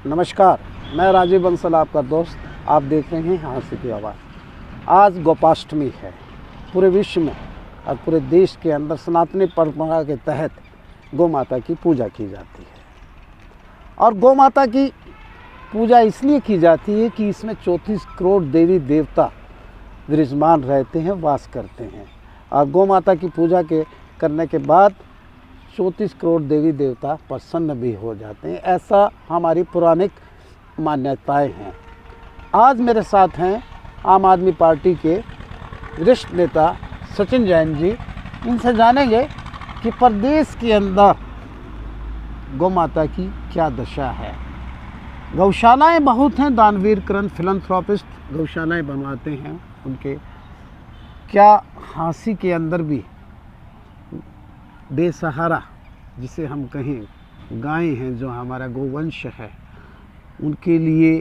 नमस्कार, मैं राजीव बंसल आपका दोस्त। आप देख रहे हैं हाँसी की आवाज़। आज गोपाष्टमी है। पूरे विश्व में और पूरे देश के अंदर सनातनी परंपरा के तहत गौ माता की पूजा की जाती है। और गौ माता की पूजा इसलिए की जाती है कि इसमें 34 करोड़ देवी देवता विराजमान रहते हैं, वास करते हैं। और गौ माता की पूजा करने के बाद 34 करोड़ देवी देवता प्रसन्न भी हो जाते हैं। ऐसा हमारी पौराणिक मान्यताएं हैं। आज मेरे साथ हैं आम आदमी पार्टी के वरिष्ठ नेता सचिन जैन जी। इनसे जानेंगे कि प्रदेश के अंदर गौ माता की क्या दशा है। गौशालाएं बहुत हैं, दानवीर करण फिलैंथ्रोपिस्ट गौशालाएं बनवाते हैं। उनके क्या हाँसी के अंदर भी बेसहारा जिसे हम कहें गायें हैं, जो हमारा गोवंश है, उनके लिए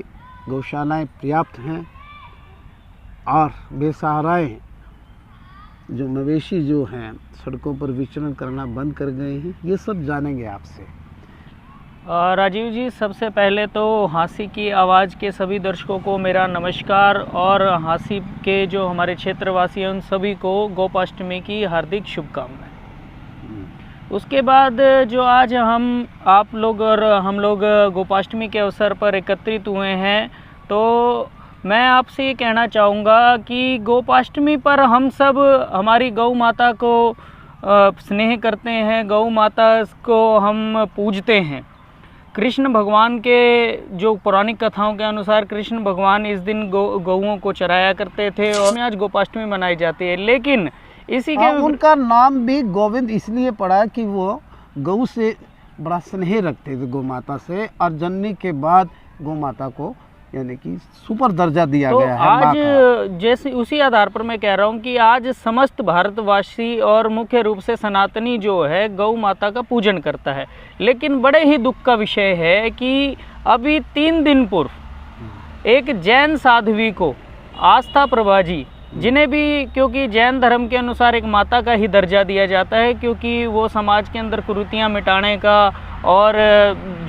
गौशालाएं पर्याप्त हैं। और बेसहाराएं जो मवेशी जो हैं सड़कों पर विचरण करना बंद कर गए हैं। ये सब जानेंगे आपसे। राजीव जी, सबसे पहले तो हाँसी की आवाज़ के सभी दर्शकों को मेरा नमस्कार और हाँसी के जो हमारे क्षेत्रवासी हैं उन सभी को गोपाष्टमी की हार्दिक शुभकामनाएं। उसके बाद जो आज आप लोग और हम लोग गोपाष्टमी के अवसर पर एकत्रित हुए हैं, तो मैं आपसे ये कहना चाहूँगा कि गोपाष्टमी पर हम सब हमारी गौ माता को स्नेह करते हैं, गौ माता को हम पूजते हैं। कृष्ण भगवान के जो पौराणिक कथाओं के अनुसार कृष्ण भगवान इस दिन गौओं को चराया करते थे और आज गोपाष्टमी मनाई जाती है। लेकिन इसी के उनका नाम भी गोविंद इसलिए पड़ा कि वो गौ से बड़ा स्नेह रखते थे, गौ माता से। और जननी के बाद गौ माता को यानी कि सुपर दर्जा दिया गया है। आज जैसे उसी आधार पर मैं कह रहा हूँ कि आज समस्त भारतवासी और मुख्य रूप से सनातनी जो है गौ माता का पूजन करता है। लेकिन बड़े ही दुख का विषय है कि अभी 3 दिन पूर्व एक जैन साध्वी को आस्था प्रभा जी, जिन्हें भी क्योंकि जैन धर्म के अनुसार एक माता का ही दर्जा दिया जाता है, क्योंकि वो समाज के अंदर कुरीतियाँ मिटाने का और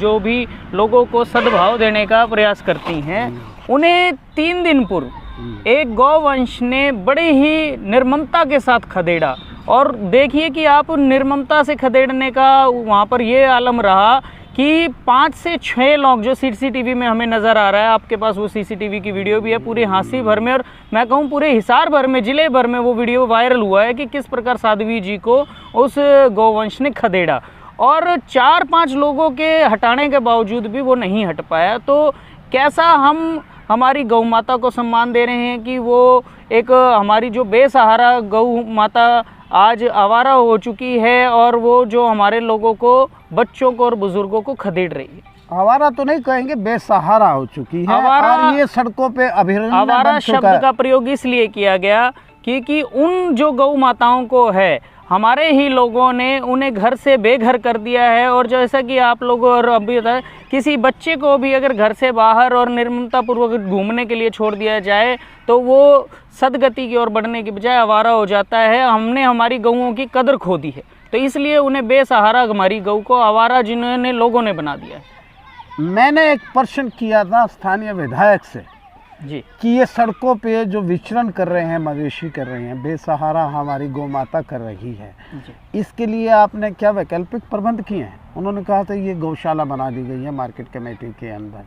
जो भी लोगों को सद्भाव देने का प्रयास करती हैं, उन्हें 3 दिन पूर्व एक गौवंश ने बड़े ही निर्ममता के साथ खदेड़ा। और देखिए कि आप निर्ममता से खदेड़ने का वहाँ पर ये आलम रहा कि 5 से 6 लोग, जो सीसीटीवी में हमें नज़र आ रहा है, आपके पास वो सीसीटीवी की वीडियो भी है, पूरे हाँसी भर में और मैं कहूँ पूरे हिसार भर में, ज़िले भर में वो वीडियो वायरल हुआ है कि किस प्रकार साध्वी जी को उस गौवंश ने खदेड़ा। और 4-5 लोगों के हटाने के बावजूद भी वो नहीं हट पाया। तो कैसा हम हमारी गौ माता को सम्मान दे रहे हैं कि वो एक हमारी जो बेसहारा गौ माता आज आवारा हो चुकी है और वो जो हमारे लोगों को, बच्चों को और बुजुर्गों को खदेड़ रही है। आवारा तो नहीं कहेंगे, बेसहारा हो चुकी है। और ये सड़कों पे अभयारण्य आवारा शब्द का प्रयोग इसलिए किया गया क्योंकि उन जो गौ माताओं को है, हमारे ही लोगों ने उन्हें घर से बेघर कर दिया है। और जैसा कि आप लोगों और अभी बताया, किसी बच्चे को भी अगर घर से बाहर और निर्ममतापूर्वक घूमने के लिए छोड़ दिया जाए तो वो सदगति की ओर बढ़ने की बजाय आवारा हो जाता है। हमने हमारी गौओं की कदर खो दी है, तो इसलिए उन्हें बेसहारा हमारी गौ को आवारा जिन्होंने लोगों ने बना दिया है। मैंने एक प्रश्न किया था स्थानीय विधायक से जी कि ये सड़कों पे जो विचरण कर रहे हैं, मवेशी कर रहे हैं, बेसहारा हमारी गौ माता कर रही है, इसके लिए आपने क्या वैकल्पिक प्रबंध किए हैं? उन्होंने कहा था ये गौशाला बना दी गई है मार्केट कमेटी के अंदर,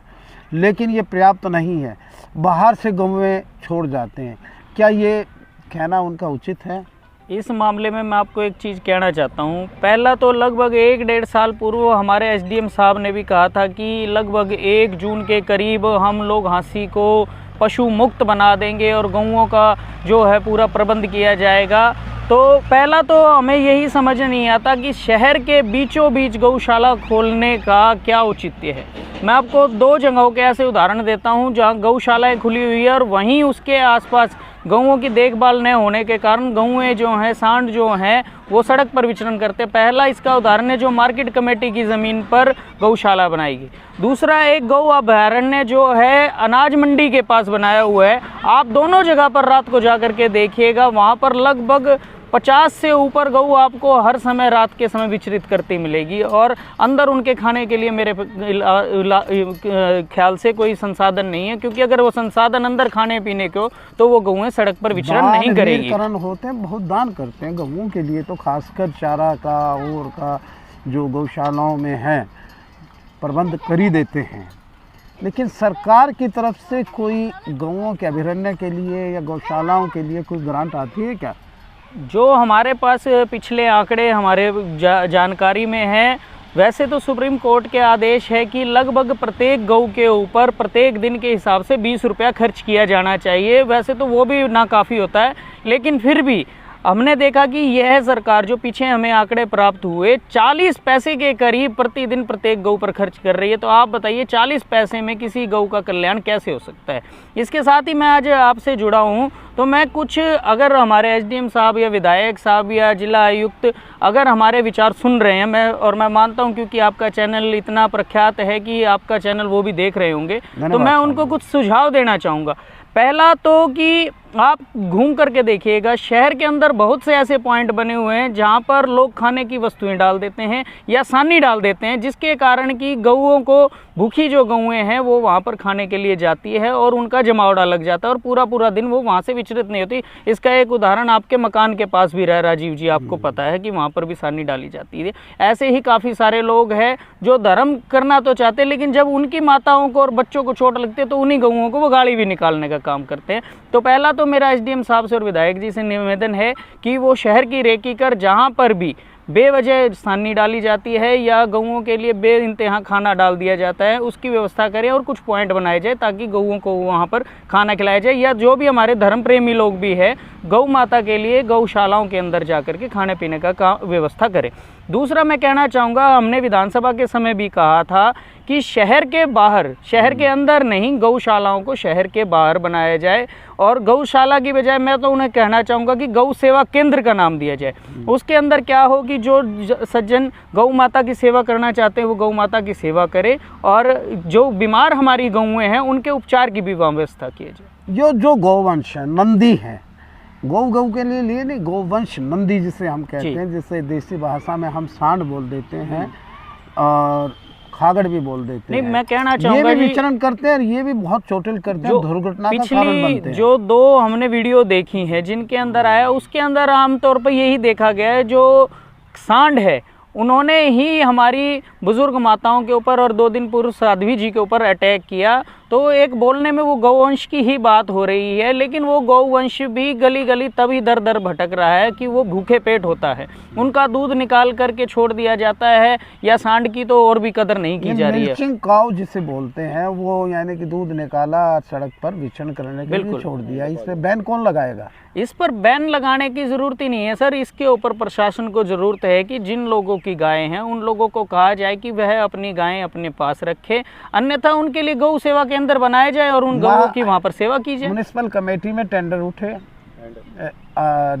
लेकिन ये पर्याप्त नहीं है, बाहर से गौवें छोड़ जाते हैं। क्या ये कहना उनका उचित है? इस मामले में मैं आपको एक चीज़ कहना चाहता हूँ। पहला तो लगभग 1-1.5 साल पूर्व हमारे एसडीएम साहब ने भी कहा था कि लगभग 1 जून के करीब हम लोग हाँसी को पशु मुक्त बना देंगे और गौओं का जो है पूरा प्रबंध किया जाएगा। तो पहला तो हमें यही समझ नहीं आता कि शहर के बीचों बीच गौशाला खोलने का क्या औचित्य है। मैं आपको 2 जगहों के ऐसे उदाहरण देता हूं जहां गौशालाएं खुली हुई है और वहीं उसके आसपास गौओं की देखभाल न होने के कारण गौएं जो हैं, सांड जो हैं, वो सड़क पर विचरण करते। पहला इसका उदाहरण है जो मार्केट कमेटी की ज़मीन पर गौशाला बनाई गई। दूसरा एक गौ अभयारण्य जो है अनाज मंडी के पास बनाया हुआ है। आप दोनों जगह पर रात को जा कर के देखिएगा, वहाँ पर लगभग 50 से ऊपर गऊ आपको हर समय रात के समय विचरित करती मिलेगी, और अंदर उनके खाने के लिए मेरे ख्याल से कोई संसाधन नहीं है, क्योंकि अगर वो संसाधन अंदर खाने पीने को तो वो गऊएं सड़क पर विचरण नहीं करेगी। होते हैं, बहुत दान करते हैं गऊओं के लिए, तो खासकर चारा का और का जो गौशालाओं में है प्रबंध कर ही देते हैं। लेकिन सरकार की तरफ से कोई गऊओं के अभयारण्य के लिए या गौशालाओं के लिए कोई ग्रांट आती है क्या? जो हमारे पास पिछले आंकड़े हमारे जानकारी में है, वैसे तो सुप्रीम कोर्ट के आदेश है कि लगभग प्रत्येक गऊ के ऊपर प्रत्येक दिन के हिसाब से 20 रुपया खर्च किया जाना चाहिए। वैसे तो वो भी ना काफ़ी होता है, लेकिन फिर भी हमने देखा कि यह सरकार जो पीछे हमें आंकड़े प्राप्त हुए 40 पैसे के करीब प्रतिदिन प्रत्येक गऊ पर खर्च कर रही है। तो आप बताइए 40 पैसे में किसी गऊ का कल्याण कैसे हो सकता है। इसके साथ ही मैं आज आपसे जुड़ा हूँ, तो मैं कुछ अगर हमारे एसडीएम साहब या विधायक साहब या जिला आयुक्त अगर हमारे विचार सुन रहे हैं, मैं मानता हूँ क्योंकि आपका चैनल इतना प्रख्यात है कि आपका चैनल वो भी देख रहे होंगे, तो मैं उनको कुछ सुझाव देना चाहूँगा। पहला तो कि आप घूम करके देखिएगा, शहर के अंदर बहुत से ऐसे पॉइंट बने हुए हैं जहां पर लोग खाने की वस्तुएं डाल देते हैं या सानी डाल देते हैं, जिसके कारण कि गऊओं को, भूखी जो गऊएं हैं वो वहां पर खाने के लिए जाती है और उनका जमावड़ा लग जाता है और पूरा पूरा दिन वो वहां से विचलित नहीं होती। इसका एक उदाहरण आपके मकान के पास भी रहा राजीव जी, आपको पता है कि वहाँ पर भी सानी डाली जाती है। ऐसे ही काफ़ी सारे लोग हैं जो धर्म करना तो चाहते हैं, लेकिन जब उनकी माताओं को और बच्चों को चोट लगती है तो उन्हीं गऊओं को वो गाली भी निकालने का काम करते हैं। तो पहला तो मेरा एसडीएम साहब से और विधायक जी से निवेदन है कि वो शहर की रेकी कर जहाँ पर भी बेवजह सानी डाली जाती है या गऊओं के लिए बेइंतहा खाना डाल दिया जाता है उसकी व्यवस्था करें और कुछ पॉइंट बनाए जाए ताकि गऊओं को वहाँ पर खाना खिलाया जाए, या जो भी हमारे धर्म प्रेमी लोग भी है गौ माता के लिए गौशालाओं के अंदर जा कर के खाने पीने का व्यवस्था करें। दूसरा मैं कहना चाहूँगा, हमने विधानसभा के समय भी कहा था कि शहर के बाहर, शहर के अंदर नहीं, गौशालाओं को शहर के बाहर बनाया जाए और गौशाला की बजाय मैं तो उन्हें कहना चाहूँगा कि गौ सेवा केंद्र का नाम दिया जाए। उसके अंदर क्या हो कि जो सज्जन गौ माता की सेवा करना चाहते हैं वो गौ माता की सेवा करें और जो बीमार हमारी गौएँ हैं उनके उपचार की भी व्यवस्था की जाए। जो गौवंश है, नंदी है, गौ के लिए नहीं, गौवंश नंदी जिसे हम कहते हैं, जिसे देसी भाषा में हम सांड बोल देते हैं और खागड़ भी बोल देते हैं। मैं कहना चाहूँगा ये भी विचरण करते हैं और ये भी बहुत चोटिल करते हैं, दुर्घटना का कारण बनते हैं। जो दो हमने वीडियो देखी है जिनके अंदर आया, उसके अंदर आमतौर पर यही देखा गया है, जो सांड है उन्होंने ही हमारी बुजुर्ग माताओं के ऊपर और 2 दिन पूर्व साध्वी जी के ऊपर अटैक किया। तो एक बोलने में वो गौवंश की ही बात हो रही है, लेकिन वो गौवंश भी गली गली तभी दर दर भटक रहा है कि वो भूखे पेट होता है, उनका दूध निकाल करके छोड़ दिया जाता है, या सांड की तो और भी कदर नहीं की जा रही है। मिल्किंग काउ जिसे बोलते हैं वो, यानी कि दूध निकाला सड़क पर विचरण करने के लिए छोड़ दिया, इस पर बैन कौन लगाएगा? इस पर बैन लगाने की ज़रूरत ही नहीं है सर। इसके ऊपर प्रशासन को ज़रूरत है कि जिन लोगों की गायें हैं उन लोगों को कहा जाए कि वह अपनी गायें अपने पास रखे, अन्यथा उनके लिए गौ सेवा केंद्र बनाया जाए और उन गौओं की वहाँ पर सेवा की जाए। म्युनिसिपल कमेटी में टेंडर उठे,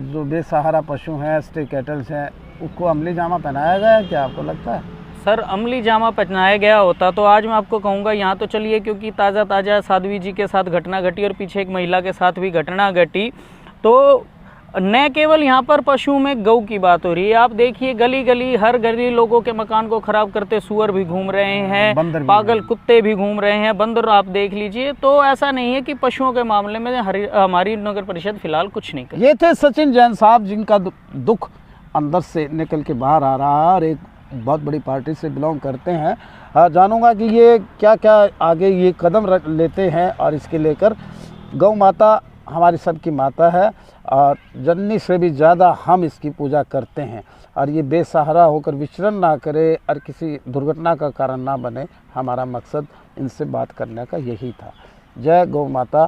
जो बेसहारा पशु हैं, स्टे कैटल्स हैं, उसको अमली जामा पहनाया गया, क्या आपको लगता है? सर अमली जामा पहनाया गया होता तो आज मैं आपको कहूँगा यहाँ तो चलिए, क्योंकि ताज़ा साध्वी जी के साथ घटना घटी और पीछे एक महिला के साथ भी घटना घटी, तो न केवल यहाँ पर पशुओं में गौ की बात हो रही है। आप देखिए गली गली, हर गली लोगों के मकान को खराब करते सुअर भी घूम रहे हैं, पागल कुत्ते भी घूम रहे हैं, बंदर आप देख लीजिए। तो ऐसा नहीं है कि पशुओं के मामले में हमारी नगर परिषद फिलहाल कुछ नहीं कर। ये थे सचिन जैन साहब, जिनका दुख अंदर से निकल के बाहर आ रहा है और एक बहुत बड़ी पार्टी से बिलोंग करते हैं। जानूंगा कि ये क्या क्या आगे ये कदम लेते हैं और इसके लेकर गौ माता हमारी सबकी माता है और जननी से भी ज़्यादा हम इसकी पूजा करते हैं और ये बेसहारा होकर विचरण ना करे और किसी दुर्घटना का कारण ना बने, हमारा मकसद इनसे बात करने का यही था। जय गौ माता।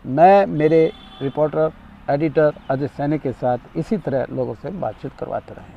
मैं मेरे रिपोर्टर एडिटर अजय सैनी के साथ इसी तरह लोगों से बातचीत करवाते रहें।